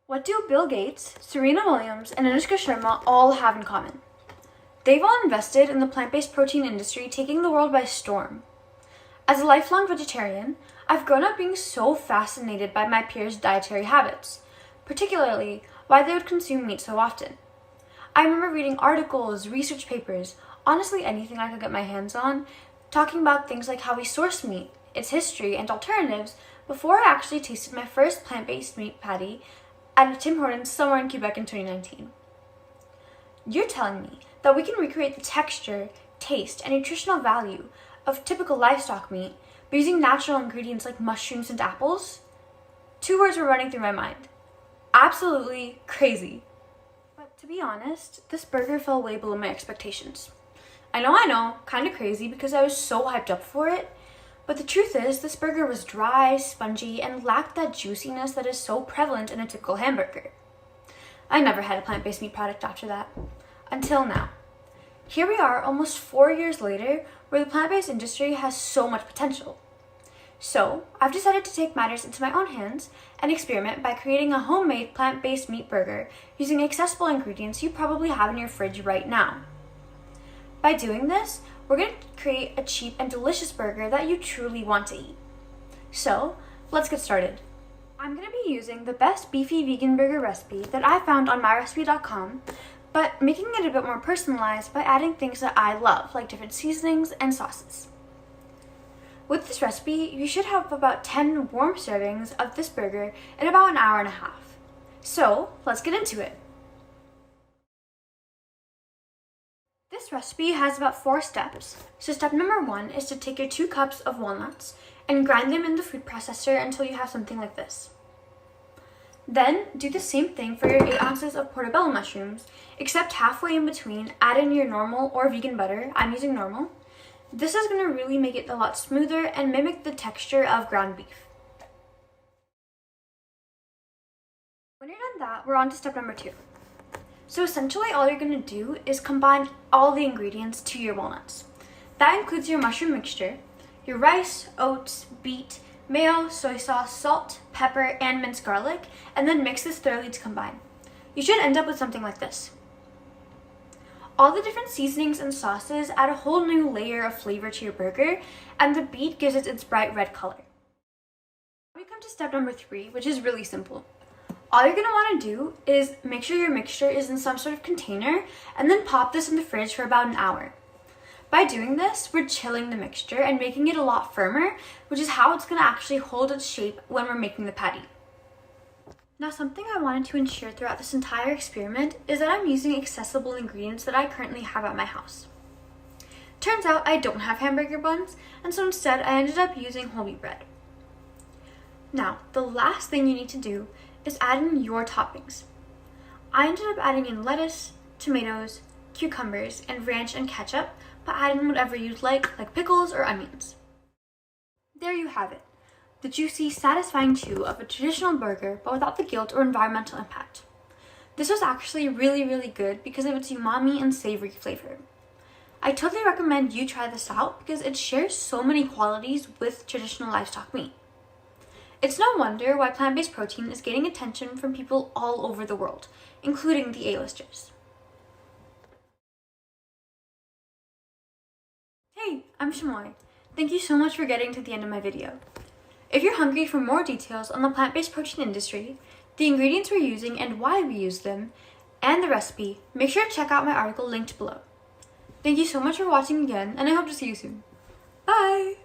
What do Bill Gates, Serena Williams, and Anushka Sharma all have in common? They've all invested in the plant-based protein industry, taking the world by storm. As a lifelong vegetarian, I've grown up being so fascinated by my peers' dietary habits, particularly why they would consume meat so often. I remember reading articles, research papers, honestly anything I could get my hands on, talking about things like how we source meat, its history, and alternatives before I actually tasted my first plant-based meat patty at Tim Hortons somewhere in Quebec in 2019. You're telling me that we can recreate the texture, taste, and nutritional value of typical livestock meat by using natural ingredients like mushrooms and apples? Two words were running through my mind. Absolutely crazy. But to be honest, this burger fell way below my expectations. I know, kind of crazy because I was so hyped up for it, but the truth is this burger was dry, spongy, and lacked that juiciness that is so prevalent in a typical hamburger. I never had a plant-based meat product after that. Until now. Here we are almost 4 years later where the plant-based industry has so much potential. So, I've decided to take matters into my own hands and experiment by creating a homemade plant-based meat burger using accessible ingredients you probably have in your fridge right now. By doing this, we're going to create a cheap and delicious burger that you truly want to eat. So, let's get started. I'm going to be using the best beefy vegan burger recipe that I found on myrecipe.com, but making it a bit more personalized by adding things that I love, like different seasonings and sauces. With this recipe, you should have about 10 warm servings of this burger in about an hour and a half. So, let's get into it. This recipe has about 4 steps. So step number 1 is to take your 2 cups of walnuts and grind them in the food processor until you have something like this. Then do the same thing for your 8 ounces of portobello mushrooms, except halfway in between, add in your normal or vegan butter. I'm using normal. This is going to really make it a lot smoother and mimic the texture of ground beef. When you're done that, we're on to step number 2. So essentially all you're going to do is combine all the ingredients to your walnuts. That includes your mushroom mixture, your rice, oats, beet, mayo, soy sauce, salt, pepper, and minced garlic, and then mix this thoroughly to combine. You should end up with something like this. All the different seasonings and sauces add a whole new layer of flavor to your burger, and the beet gives it its bright red color. Now we come to step number 3, which is really simple. All you're going to want to do is make sure your mixture is in some sort of container and then pop this in the fridge for about an hour. By doing this, we're chilling the mixture and making it a lot firmer, which is how it's going to actually hold its shape when we're making the patty. Now, something I wanted to ensure throughout this entire experiment is that I'm using accessible ingredients that I currently have at my house. Turns out I don't have hamburger buns, and so instead I ended up using whole wheat bread. Now, the last thing you need to do is add in your toppings. I ended up adding in lettuce, tomatoes, cucumbers, and ranch and ketchup, but add in whatever you'd like pickles or onions. There you have it. The juicy, satisfying chew of a traditional burger, but without the guilt or environmental impact. This was actually really good because of its umami and savory flavor. I totally recommend you try this out because it shares so many qualities with traditional livestock meat. It's no wonder why plant-based protein is gaining attention from people all over the world, including the A-listers. Hey, I'm Shimoi. Thank you so much for getting to the end of my video. If you're hungry for more details on the plant-based protein industry, the ingredients we're using and why we use them, and the recipe, make sure to check out my article linked below. Thank you so much for watching again, and I hope to see you soon. Bye!